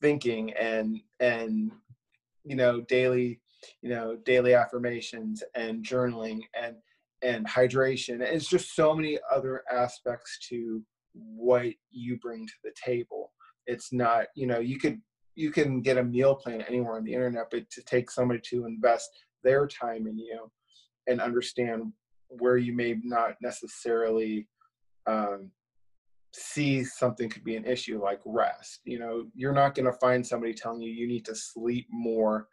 Speaker 2: thinking, and daily affirmations, and journaling, and hydration. It's just so many other aspects to what you bring to the table. It's not, you can get a meal plan anywhere on the internet, but to take somebody to invest their time in you and understand where you may not necessarily see something could be an issue, like rest. You're not going to find somebody telling you need to sleep more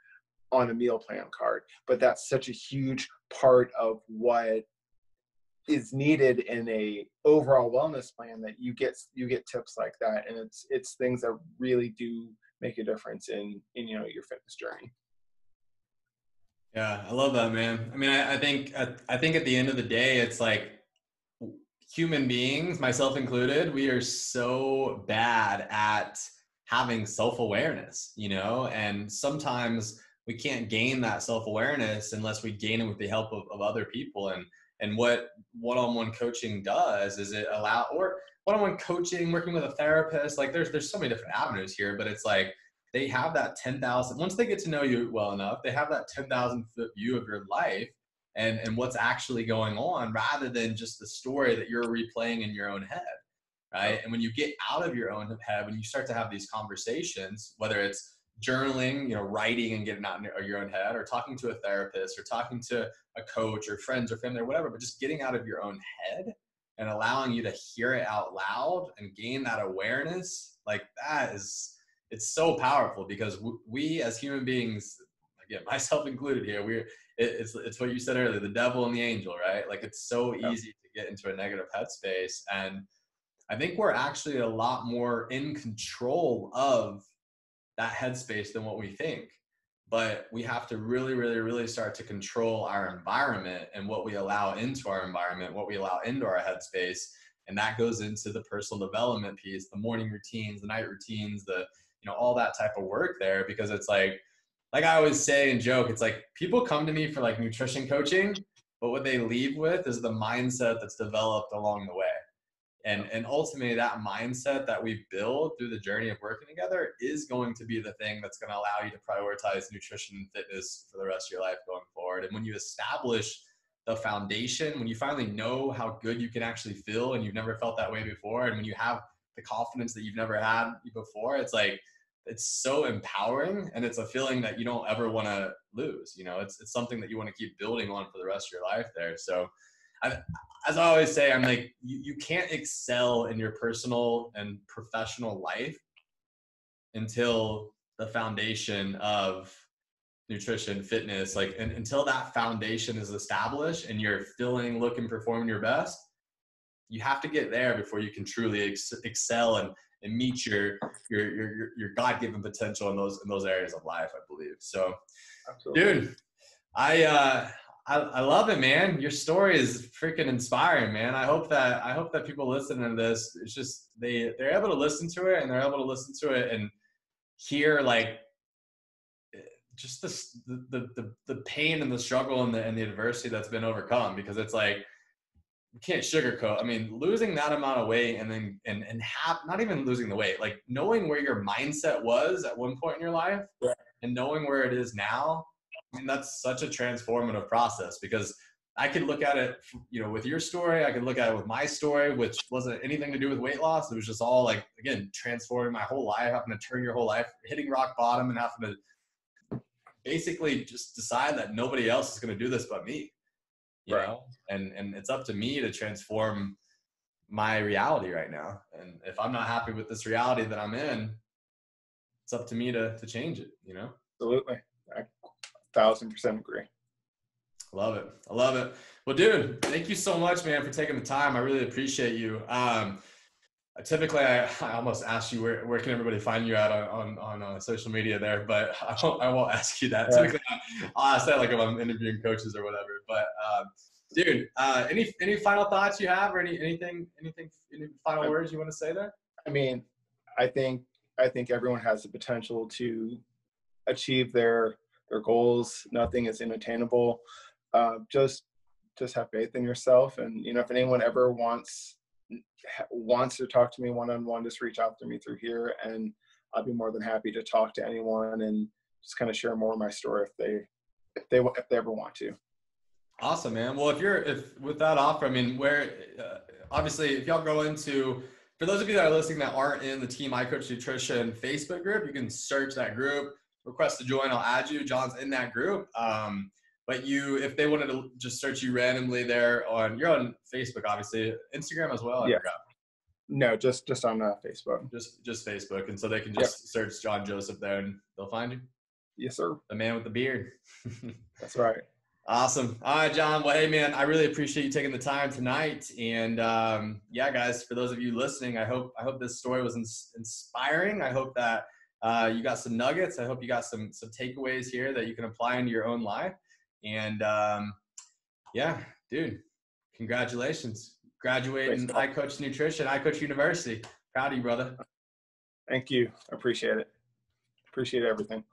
Speaker 2: on a meal plan card, but that's such a huge part of what is needed in a overall wellness plan, that you get tips like that, and it's things that really do make a difference in your fitness journey.
Speaker 1: Yeah, I love that, man. I mean, I think at the end of the day, it's like human beings, myself included, we are so bad at having self-awareness, and sometimes we can't gain that self-awareness unless we gain it with the help of other people. And what one-on-one coaching does is it allow, or one-on-one coaching, working with a therapist, like there's so many different avenues here, but it's like they have that 10,000, once they get to know you well enough, they have that 10,000 foot view of your life and what's actually going on, rather than just the story that you're replaying in your own head, right? And when you get out of your own head, when you start to have these conversations, whether it's journaling, writing and getting out of your own head, or talking to a therapist, or talking to a coach or friends or family or whatever, but just getting out of your own head and allowing you to hear it out loud and gain that awareness, like that is, it's so powerful, because we as human beings, again, myself included here, it's what you said earlier, the devil and the angel, right? Like it's so easy to get into a negative headspace. And I think we're actually a lot more in control of that headspace than what we think. But we have to really, really, really start to control our environment and what we allow into our environment, what we allow into our headspace. And that goes into the personal development piece, the morning routines, the night routines, all that type of work there. Because it's like I always say and joke, it's like people come to me for like nutrition coaching, but what they leave with is the mindset that's developed along the way. And ultimately that mindset that we build through the journey of working together is going to be the thing that's going to allow you to prioritize nutrition and fitness for the rest of your life going forward. And when you establish the foundation, when you finally know how good you can actually feel and you've never felt that way before, and when you have the confidence that you've never had before, it's like, it's so empowering, and it's a feeling that you don't ever want to lose. It's something that you want to keep building on for the rest of your life there. So as I always say, I'm like, you can't excel in your personal and professional life until the foundation of nutrition, fitness, like, and until that foundation is established and you're feeling, looking, performing your best, you have to get there before you can truly excel and meet your God-given potential in those areas of life, I believe. So, absolutely. Dude, I love it, man. Your story is freaking inspiring, man. I hope that people listening to this, it's just they're able to listen to it, and they're able to listen to it and hear like just the pain and the struggle and the adversity that's been overcome. Because it's like can't sugarcoat. I mean, losing that amount of weight and then and not even losing the weight, like knowing where your mindset was at one point in your life and knowing where it is now. I mean, that's such a transformative process, because I could look at it, you know, with your story. I could look at it with my story, which wasn't anything to do with weight loss. It was just all like, again, transforming my whole life, having to turn your whole life, hitting rock bottom, and having to basically just decide that nobody else is going to do this but me, you know, and it's up to me to transform my reality right now. And if I'm not happy with this reality that I'm in, it's up to me to change it, you know?
Speaker 2: Absolutely. I 1,000% agree.
Speaker 1: Love it. I love it. Well, dude, thank you so much, man, for taking the time. I really appreciate you. Typically, I almost ask you where can everybody find you at on social media there, but I won't ask you that. Typically, I'll ask that like if I'm interviewing coaches or whatever. But dude, any final thoughts you have, or any final words you want to say there?
Speaker 2: I mean, I think everyone has the potential to achieve their goals. Nothing is unattainable. Just have faith in yourself, and you know, if anyone ever wants to talk to me one-on-one, just reach out to me through here, and I'll be more than happy to talk to anyone and just kind of share more of my story if they ever want to.
Speaker 1: Awesome, man. Well, if with that offer, I mean, obviously, if y'all go into, for those of you that are listening that aren't in the Team iCoach Nutrition Facebook group, you can search that group, request to join. I'll add you. John's in that group. But if they wanted to just search you randomly there you're on Facebook, obviously, Instagram as well.
Speaker 2: Yeah. No, just on Facebook.
Speaker 1: Just Facebook, and so they can just search John Joseph there, and they'll find you.
Speaker 2: Yes, sir.
Speaker 1: The man with the beard.
Speaker 2: That's right.
Speaker 1: Awesome. All right, John. Well, hey, man, I really appreciate you taking the time tonight. And yeah, guys, for those of you listening, I hope this story was inspiring. I hope that you got some nuggets. I hope you got some takeaways here that you can apply into your own life. And yeah, dude, congratulations. Graduating iCoach Nutrition, iCoach University. Proud of you, brother.
Speaker 2: Thank you. I appreciate it. Appreciate everything.